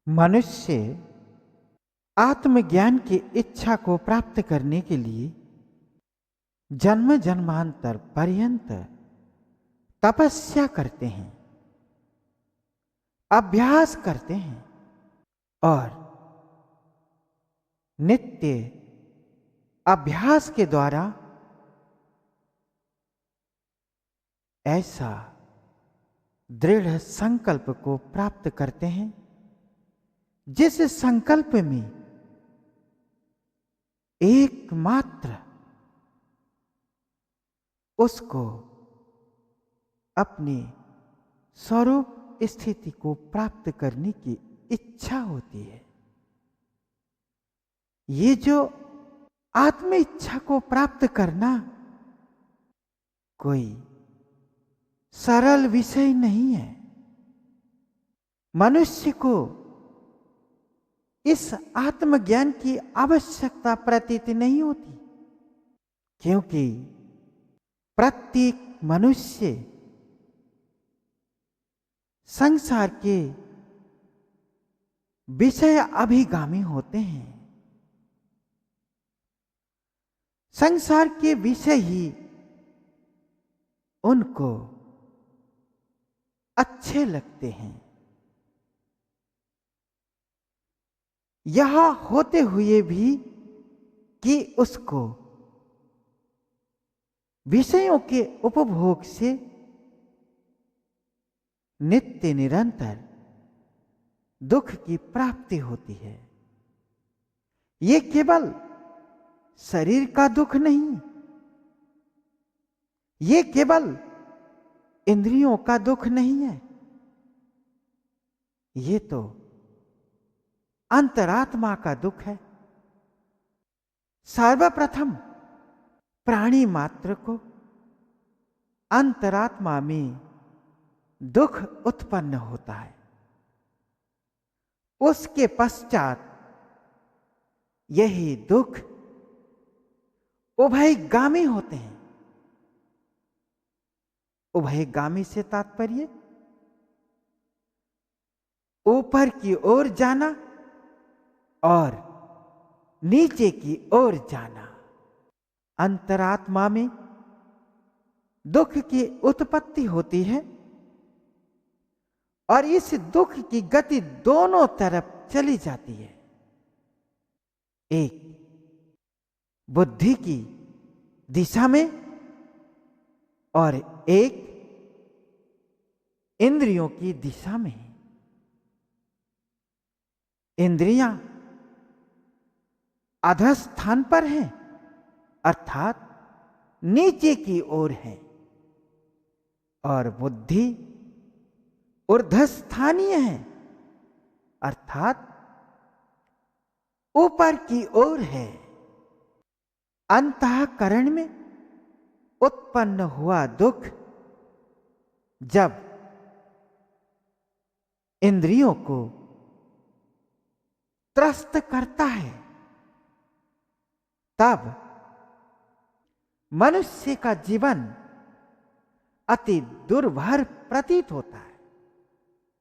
मनुष्य आत्मज्ञान की इच्छा को प्राप्त करने के लिए जन्म जन्मांतर पर्यंत तपस्या करते हैं, अभ्यास करते हैं और नित्य अभ्यास के द्वारा ऐसा दृढ़ संकल्प को प्राप्त करते हैं जिस संकल्प में एकमात्र उसको अपनी स्वरूप स्थिति को प्राप्त करने की इच्छा होती है। ये जो आत्म इच्छा को प्राप्त करना कोई सरल विषय नहीं है। मनुष्य को इस आत्मज्ञान की आवश्यकता प्रतीत नहीं होती, क्योंकि प्रत्येक मनुष्य संसार के विषय अभिगामी होते हैं। संसार के विषय ही उनको अच्छे लगते हैं। यह होते हुए भी कि उसको विषयों के उपभोग से नित्य निरंतर दुख की प्राप्ति होती है। ये केवल शरीर का दुख नहीं, ये केवल इंद्रियों का दुख नहीं है, ये तो अंतरात्मा का दुख है। सर्वप्रथम प्राणी मात्र को अंतरात्मा में दुख उत्पन्न होता है। उसके पश्चात यही दुख उभयगामी होते हैं। उभयगामी से तात्पर्य ऊपर की ओर जाना और नीचे की ओर जाना। अंतरात्मा में दुख की उत्पत्ति होती है और इस दुख की गति दोनों तरफ चली जाती है। एक बुद्धि की दिशा में और एक इंद्रियों की दिशा में। इंद्रियां अधस्थान पर हैं, अर्थात नीचे की ओर है, और बुद्धि ऊर्ध्वस्थानीय है, अर्थात ऊपर की ओर है। अंतःकरण में उत्पन्न हुआ दुख जब इंद्रियों को त्रस्त करता है, तब मनुष्य का जीवन अति दुर्भर प्रतीत होता है,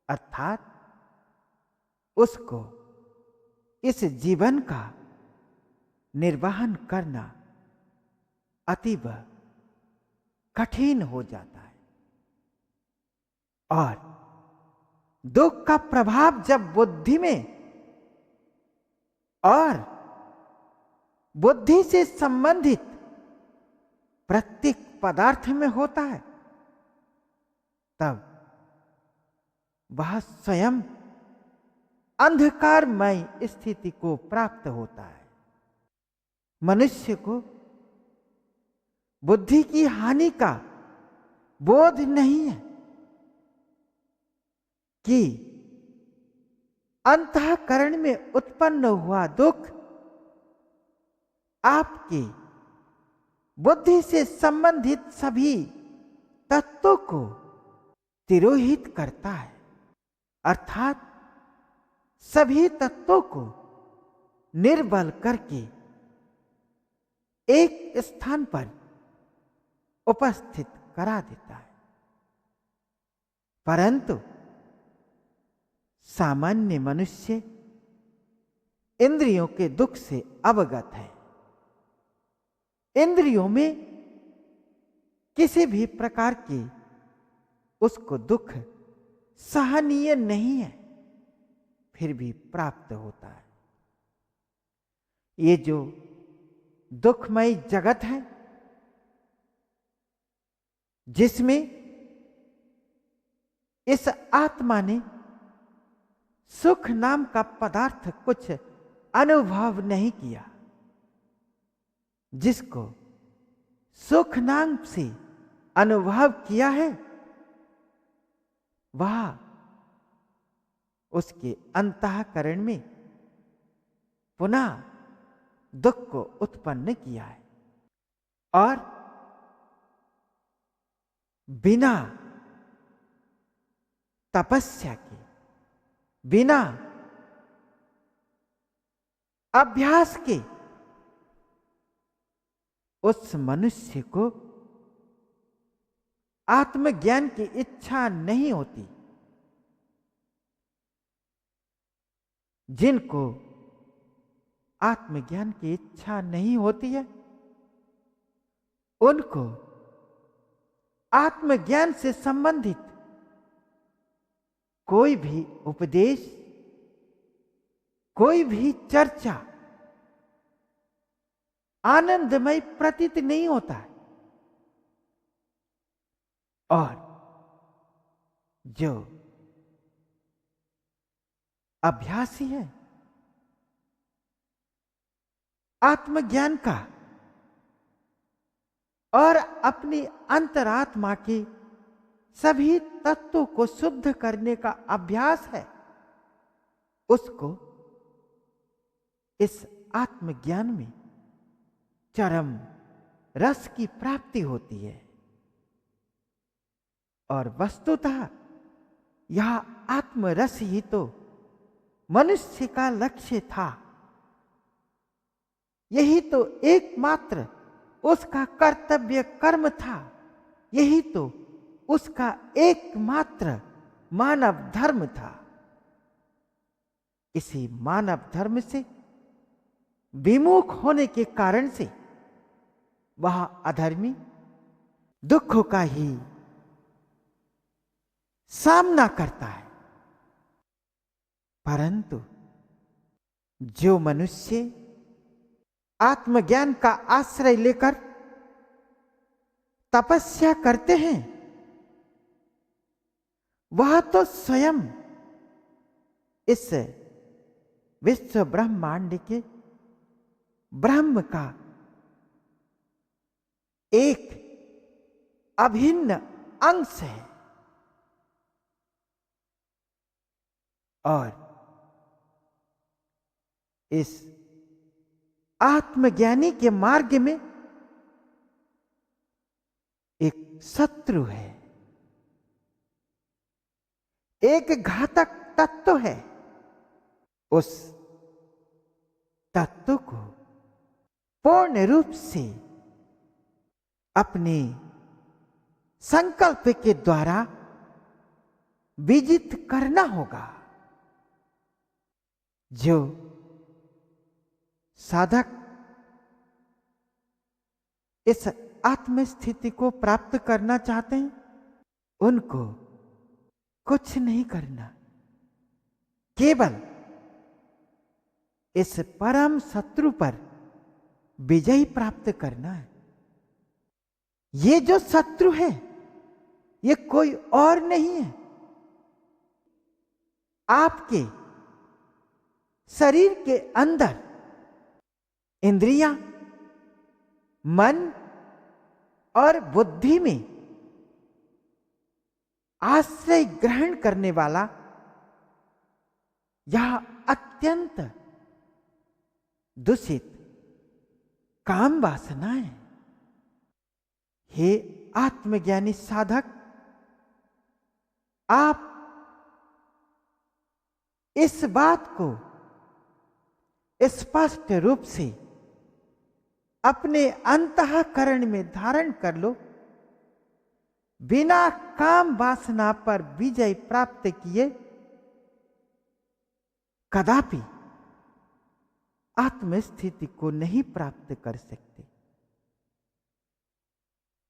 अर्थात उसको इस जीवन का निर्वहन करना अतीव कठिन हो जाता है। और दुख का प्रभाव जब बुद्धि में और बुद्धि से संबंधित प्रत्येक पदार्थ में होता है, तब वह स्वयं अंधकारमय स्थिति को प्राप्त होता है। मनुष्य को बुद्धि की हानि का बोध नहीं है कि अंतःकरण में उत्पन्न हुआ दुख आपकी बुद्धि से संबंधित सभी तत्वों को तिरोहित करता है, अर्थात सभी तत्वों को निर्बल करके एक स्थान पर उपस्थित करा देता है। परंतु सामान्य मनुष्य इंद्रियों के दुख से अवगत है। इंद्रियों में किसी भी प्रकार की उसको दुख सहनीय नहीं है, फिर भी प्राप्त होता है। ये जो दुखमय जगत है, जिसमें इस आत्मा ने सुख नाम का पदार्थ कुछ अनुभव नहीं किया, जिसको सुख नाम से अनुभव किया है, वह उसके अंतःकरण में पुनः दुख को उत्पन्न किया है। और बिना तपस्या के, बिना अभ्यास के उस मनुष्य को आत्मज्ञान की इच्छा नहीं होती। जिनको आत्मज्ञान की इच्छा नहीं होती है, उनको आत्मज्ञान से संबंधित कोई भी उपदेश, कोई भी चर्चा आनंदमय प्रतीत नहीं होता है। और जो अभ्यासी है आत्मज्ञान का और अपनी अंतरात्मा के सभी तत्वों को शुद्ध करने का अभ्यास है, उसको इस आत्मज्ञान में चरम रस की प्राप्ति होती है। और वस्तुतः यह आत्मरस ही तो मनुष्य का लक्ष्य था। यही तो एकमात्र उसका कर्तव्य कर्म था। यही तो उसका एकमात्र मानव धर्म था। इसी मानव धर्म से विमुख होने के कारण से वह अधर्मी दुखों का ही सामना करता है। परंतु जो मनुष्य आत्मज्ञान का आश्रय लेकर तपस्या करते हैं, वह तो स्वयं इस विश्व ब्रह्मांड के ब्रह्म का एक अभिन्न अंश है। और इस आत्मज्ञानी के मार्ग में एक शत्रु है, एक घातक तत्व है। उस तत्व को पूर्ण रूप से अपने संकल्प के द्वारा विजित करना होगा। जो साधक इस आत्मस्थिति को प्राप्त करना चाहते हैं, उनको कुछ नहीं करना, केवल इस परम शत्रु पर विजय प्राप्त करना है। ये जो शत्रु है, ये कोई और नहीं है, आपके शरीर के अंदर इंद्रियां, मन और बुद्धि में आश्रय ग्रहण करने वाला यह अत्यंत दूषित काम वासना है। हे आत्मज्ञानी साधक, आप इस बात को स्पष्ट रूप से अपने अंतःकरण में धारण कर लो। बिना काम वासना पर विजय प्राप्त किए कदापि आत्मस्थिति को नहीं प्राप्त कर सकते।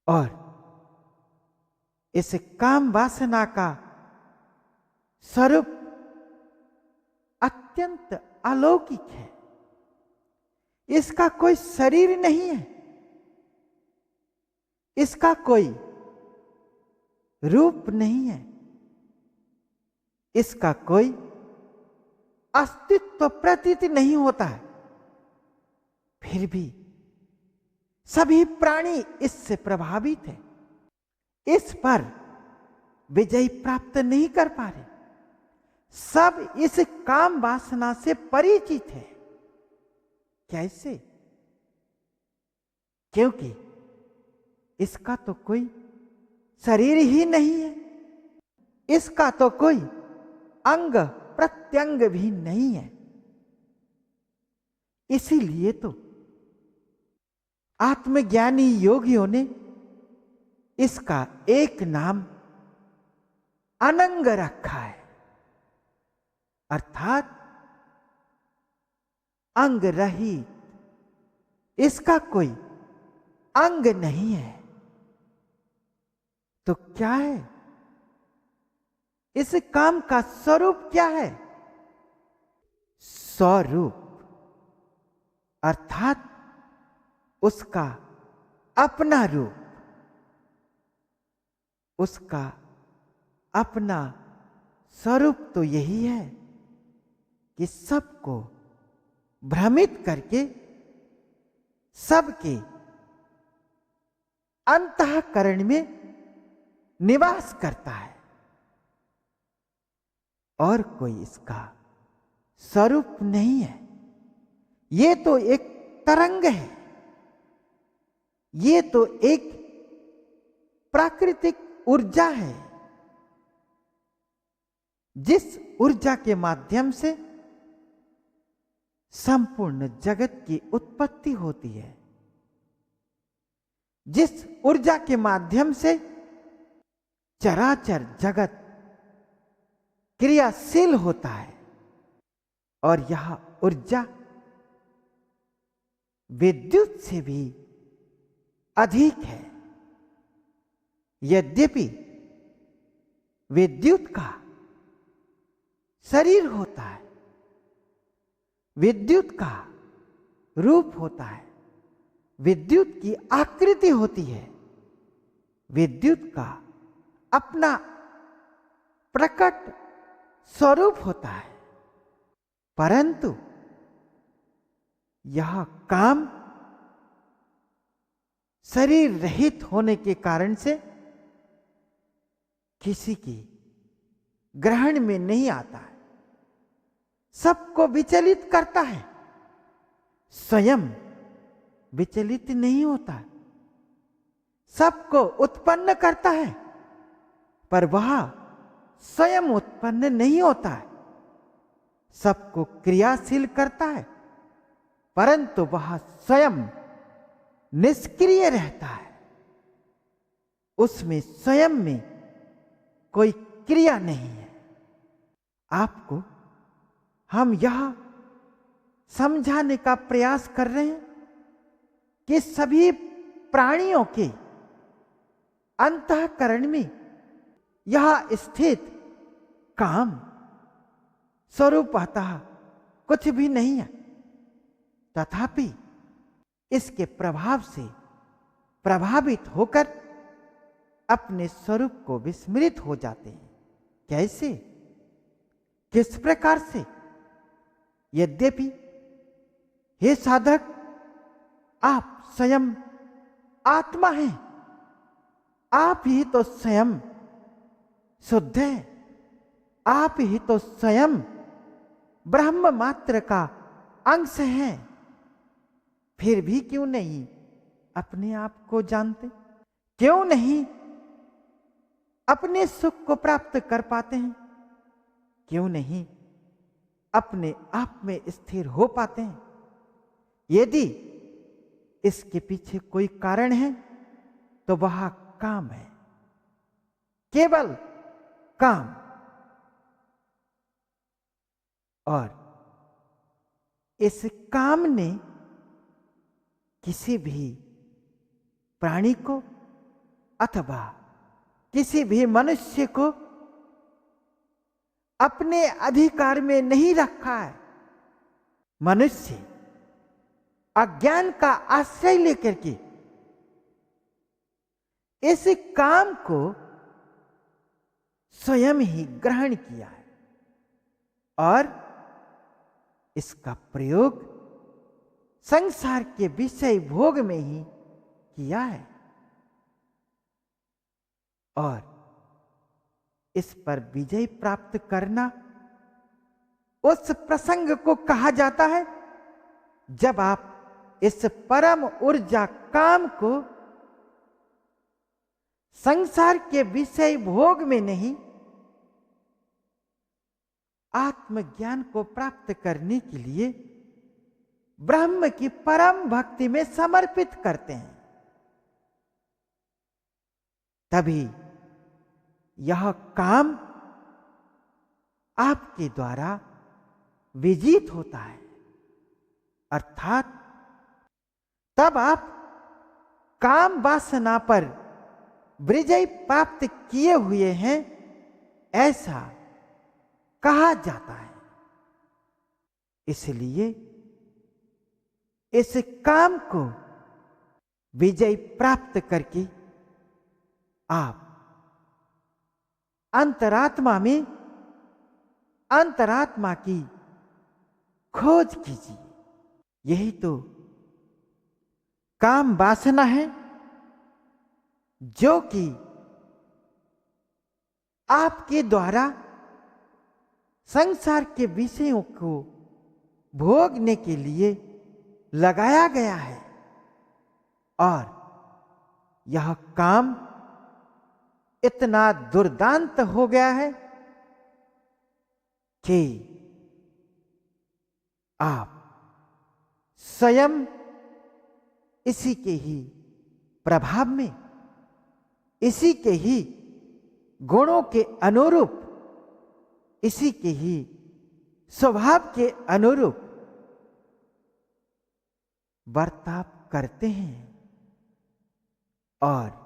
और इस काम वासना का स्वरूप अत्यंत अलौकिक है। इसका कोई शरीर नहीं है, इसका कोई रूप नहीं है, इसका कोई अस्तित्व प्रतीत नहीं होता है। फिर भी सभी प्राणी इससे प्रभावित है, इस पर विजय प्राप्त नहीं कर पा रहे। सब इस काम वासना से परिचित है। कैसे? क्योंकि इसका तो कोई शरीर ही नहीं है, इसका तो कोई अंग प्रत्यंग भी नहीं है। इसीलिए तो आत्मज्ञानी योगियों ने इसका एक नाम अनंग रखा है, अर्थात अंग रहित। इसका कोई अंग नहीं है। तो क्या है इस काम का स्वरूप? क्या है स्वरूप? अर्थात उसका अपना रूप, उसका अपना स्वरूप तो यही है कि सबको भ्रमित करके सबके अंतःकरण में निवास करता है। और कोई इसका स्वरूप नहीं है। ये तो एक तरंग है, ये तो एक प्राकृतिक ऊर्जा है, जिस ऊर्जा के माध्यम से संपूर्ण जगत की उत्पत्ति होती है, जिस ऊर्जा के माध्यम से चराचर जगत क्रियाशील होता है। और यह ऊर्जा विद्युत से भी अधिक है। यद्यपि विद्युत का शरीर होता है, विद्युत का रूप होता है, विद्युत की आकृति होती है, विद्युत का अपना प्रकट स्वरूप होता है, परंतु यह काम शरीर रहित होने के कारण से किसी की ग्रहण में नहीं आता है, सबको विचलित करता है, स्वयं विचलित नहीं होता है। सबको उत्पन्न करता है, पर वह स्वयं उत्पन्न नहीं होता है। सबको क्रियाशील करता है, परंतु वह स्वयं निष्क्रिय रहता है। उसमें स्वयं में कोई क्रिया नहीं है। आपको हम यह समझाने का प्रयास कर रहे हैं कि सभी प्राणियों के अंतःकरण में यह स्थित काम स्वरूपतः कुछ भी नहीं है, तथापि इसके प्रभाव से प्रभावित होकर अपने स्वरूप को विस्मृत हो जाते हैं। कैसे? किस प्रकार से? यद्यपि हे साधक, आप स्वयं आत्मा हैं, आप ही तो स्वयं शुद्ध हैं, आप ही तो स्वयं ब्रह्म मात्र का अंश हैं। फिर भी क्यों नहीं अपने आप को जानते? क्यों नहीं अपने सुख को प्राप्त कर पाते हैं? क्यों नहीं अपने आप में स्थिर हो पाते हैं? यदि इसके पीछे कोई कारण है तो वह काम है, केवल काम। और इस काम ने किसी भी प्राणी को अथवा किसी भी मनुष्य को अपने अधिकार में नहीं रखा है। मनुष्य अज्ञान का आश्रय लेकर के इस काम को स्वयं ही ग्रहण किया है और इसका प्रयोग संसार के विषय भोग में ही किया है और इस पर विजय प्राप्त करना उस प्रसंग को कहा जाता है जब आप इस परम ऊर्जा काम को संसार के विषय भोग में नहीं, आत्मज्ञान को प्राप्त करने के लिए ब्रह्म की परम भक्ति में समर्पित करते हैं। तभी यह काम आपके द्वारा विजित होता है, अर्थात तब आप काम वासना पर विजय प्राप्त किए हुए हैं, ऐसा कहा जाता है। इसलिए इस काम को विजय प्राप्त करके आप अंतरात्मा में अंतरात्मा की खोज कीजिए। यही तो काम वासना है जो कि आपके द्वारा संसार के विषयों को भोगने के लिए लगाया गया है और यह काम इतना दुर्दांत हो गया है कि आप स्वयं इसी के ही प्रभाव में, इसी के ही गुणों के अनुरूप, इसी के ही स्वभाव के अनुरूप बर्ताव करते हैं और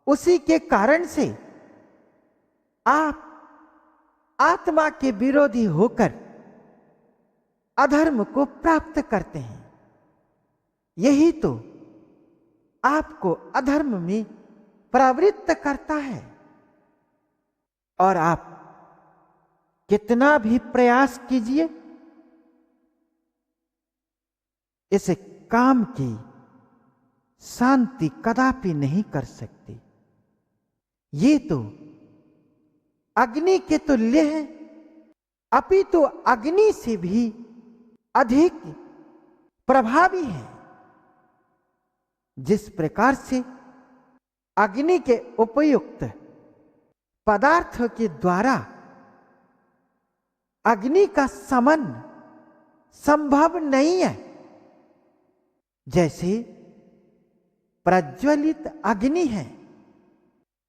उसी के कारण से आप आत्मा के विरोधी होकर अधर्म को प्राप्त करते हैं। यही तो आपको अधर्म में प्रवृत्त करता है और आप कितना भी प्रयास कीजिए, इस काम की शांति कदापि नहीं कर सकते। ये तो अग्नि के तुल्य है, अपितु अग्नि से भी अधिक प्रभावी है। जिस प्रकार से अग्नि के उपयुक्त पदार्थों के द्वारा अग्नि का शमन संभव नहीं है, जैसे प्रज्वलित अग्नि है,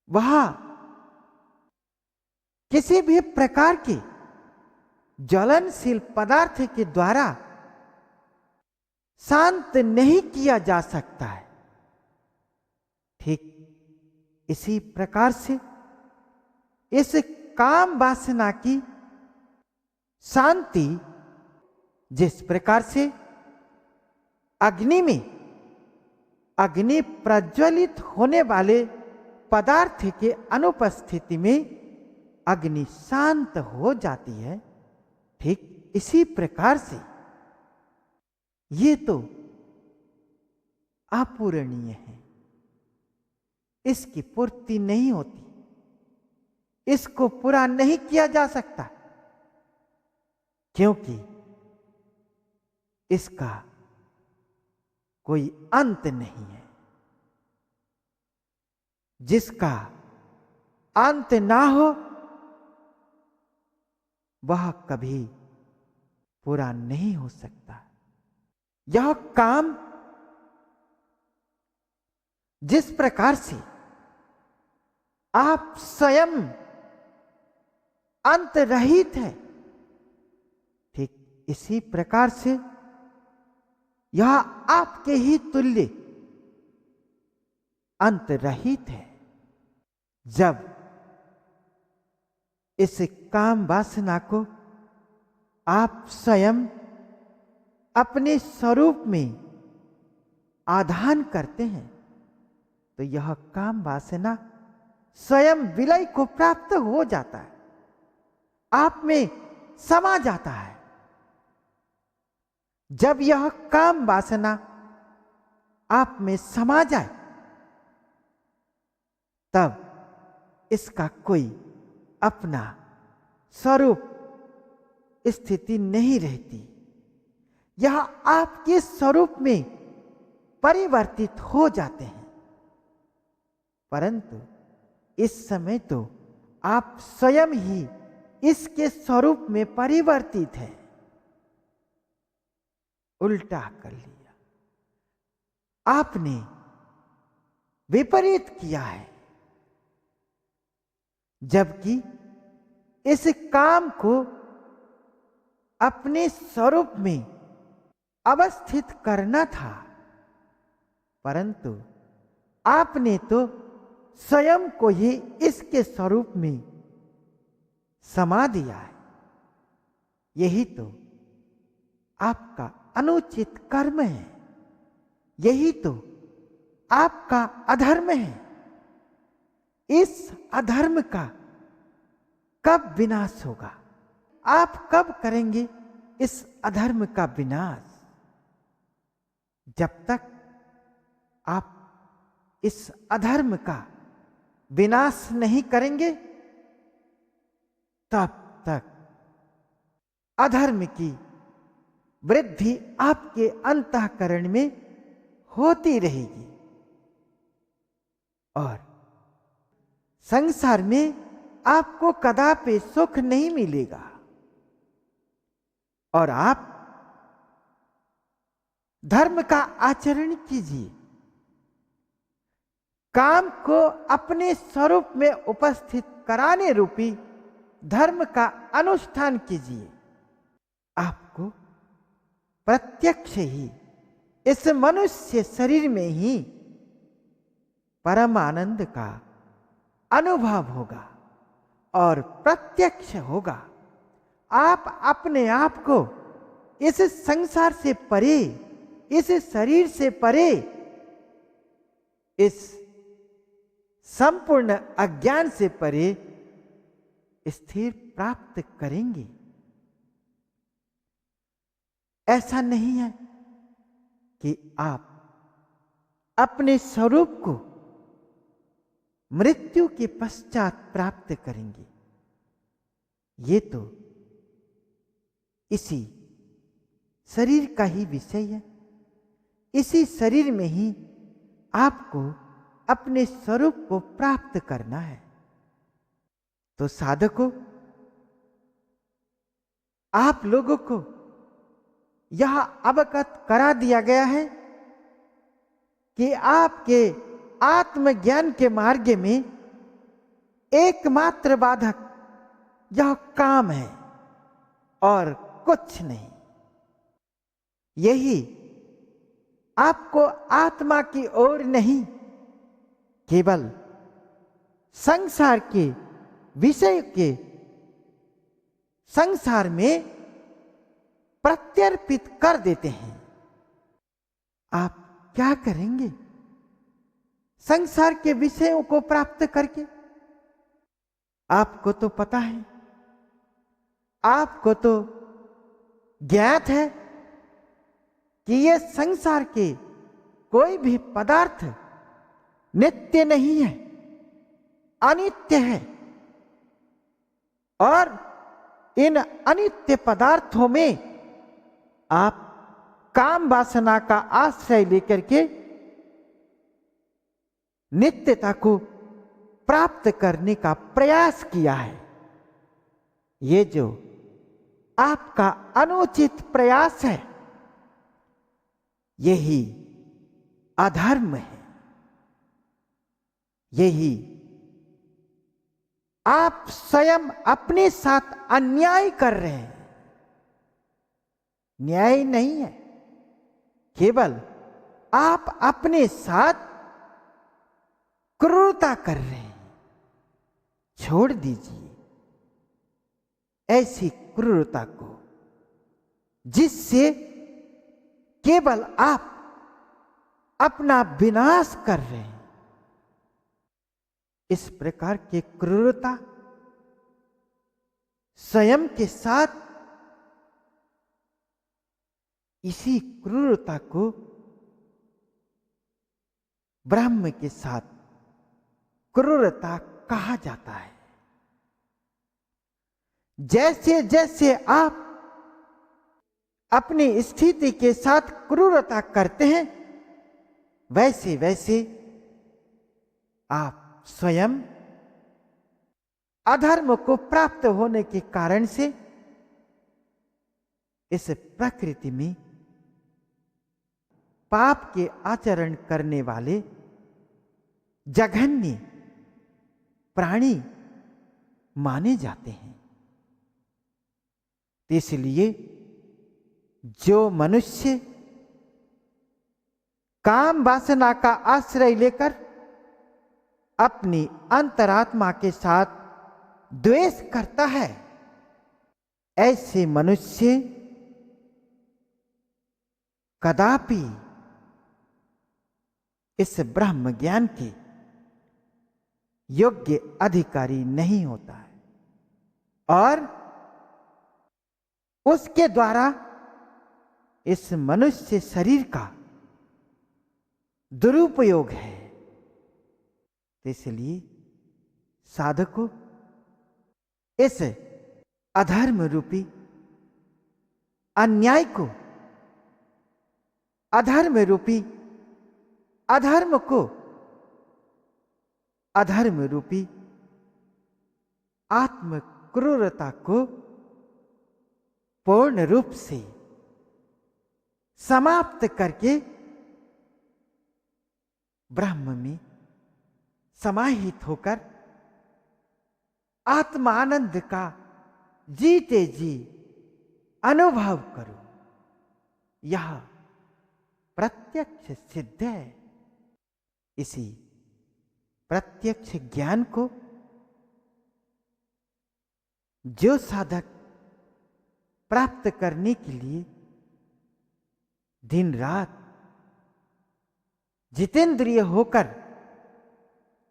वह किसी भी प्रकार के ज्वलनशील पदार्थ के द्वारा शांत नहीं किया जा सकता है। ठीक इसी प्रकार से इस काम वासना की शांति, जिस प्रकार से अग्नि में अग्नि प्रज्वलित होने वाले पदार्थ के अनुपस्थिति में अग्नि शांत हो जाती है, ठीक इसी प्रकार से ये तो अपूरणीय है, इसकी पूर्ति नहीं होती, इसको पूरा नहीं किया जा सकता, क्योंकि इसका कोई अंत नहीं है। जिसका अंत ना हो वह कभी पूरा नहीं हो सकता। यह काम जिस प्रकार से आप स्वयं अंत रहित है, ठीक इसी प्रकार से यह आपके ही तुल्य अंत रहित है। जब इस काम वासना को आप स्वयं अपने स्वरूप में आधान करते हैं तो यह काम वासना स्वयं विलय को प्राप्त हो जाता है, आप में समा जाता है। जब यह काम वासना आप में समा जाए तब इसका कोई अपना स्वरूप स्थिति नहीं रहती, यह आपके स्वरूप में परिवर्तित हो जाते हैं। परंतु इस समय तो आप स्वयं ही इसके स्वरूप में परिवर्तित है। उल्टा कर लिया, आपने विपरीत किया है। जबकि इस काम को अपने स्वरूप में अवस्थित करना था, परंतु आपने तो स्वयं को ही इसके स्वरूप में समा दिया है। यही तो आपका अनुचित कर्म है, यही तो आपका अधर्म है। इस अधर्म का कब विनाश होगा? आप कब करेंगे इस अधर्म का विनाश? जब तक आप इस अधर्म का विनाश नहीं करेंगे तब तक अधर्म की वृद्धि आपके अंतःकरण में होती रहेगी और संसार में आपको कदापि सुख नहीं मिलेगा। और आप धर्म का आचरण कीजिए, काम को अपने स्वरूप में उपस्थित कराने रूपी धर्म का अनुष्ठान कीजिए। आपको प्रत्यक्ष ही इस मनुष्य शरीर में ही परम आनंद का अनुभव होगा और प्रत्यक्ष होगा। आप अपने आप को इस संसार से परे, इस शरीर से परे, इस संपूर्ण अज्ञान से परे स्थिर प्राप्त करेंगे। ऐसा नहीं है कि आप अपने स्वरूप को मृत्यु के पश्चात प्राप्त करेंगे। ये तो इसी शरीर का ही विषय है। इसी शरीर में ही आपको अपने स्वरूप को प्राप्त करना है। तो साधकों, आप लोगों को यह अवगत करा दिया गया है कि आपके आत्मज्ञान के मार्ग में एकमात्र बाधक यह काम है और कुछ नहीं। यही आपको आत्मा की ओर नहीं, केवल संसार के विषय के संसार में प्रत्यर्पित कर देते हैं। आप क्या करेंगे संसार के विषयों को प्राप्त करके? आपको तो पता है, आपको तो ज्ञात है कि ये संसार के कोई भी पदार्थ नित्य नहीं है, अनित्य है। और इन अनित्य पदार्थों में आप काम वासना का आश्रय लेकर के नित्यता को प्राप्त करने का प्रयास किया है। ये जो आपका अनुचित प्रयास है, यही अधर्म है। यही आप स्वयं अपने साथ अन्याय कर रहे हैं। न्याय नहीं है, केवल आप अपने साथ क्रूरता कर रहे हैं। छोड़ दीजिए ऐसी क्रूरता को जिससे केवल आप अपना विनाश कर रहे हैं। इस प्रकार की क्रूरता स्वयं के साथ, इसी क्रूरता को ब्रह्म के साथ क्रूरता कहा जाता है। जैसे जैसे आप अपनी स्थिति के साथ क्रूरता करते हैं, वैसे वैसे आप स्वयं अधर्म को प्राप्त होने के कारण से इस प्रकृति में पाप के आचरण करने वाले जघन्य प्राणी माने जाते हैं। इसलिए जो मनुष्य काम वासना का आश्रय लेकर अपनी अंतरात्मा के साथ द्वेष करता है, ऐसे मनुष्य कदापि इस ब्रह्म ज्ञान के योग्य अधिकारी नहीं होता है और उसके द्वारा इस मनुष्य शरीर का दुरुपयोग है। इसलिए साधक इस अधर्म रूपी अन्याय को, अधर्म रूपी अधर्म को, अधर्म रूपी आत्म क्रूरता को पूर्ण रूप से समाप्त करके ब्रह्म में समाहित होकर आत्मानंद का जीते जी अनुभव करो। यह प्रत्यक्ष सिद्ध है। इसी प्रत्यक्ष ज्ञान को जो साधक प्राप्त करने के लिए दिन रात जितेंद्रिय होकर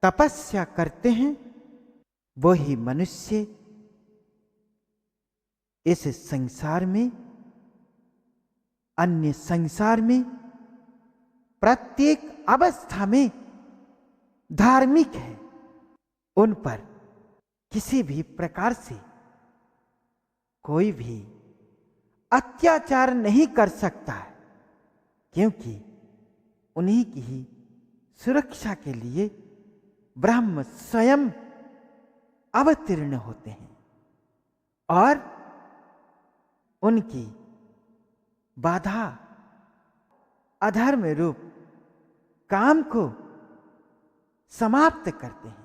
तपस्या करते हैं, वही मनुष्य इस संसार में, अन्य संसार में, प्रत्येक अवस्था में धार्मिक है। उन पर किसी भी प्रकार से कोई भी अत्याचार नहीं कर सकता है, क्योंकि उन्हीं की ही सुरक्षा के लिए ब्रह्म स्वयं अवतीर्ण होते हैं और उनकी बाधा अधर्म रूप काम को समाप्त करते हैं।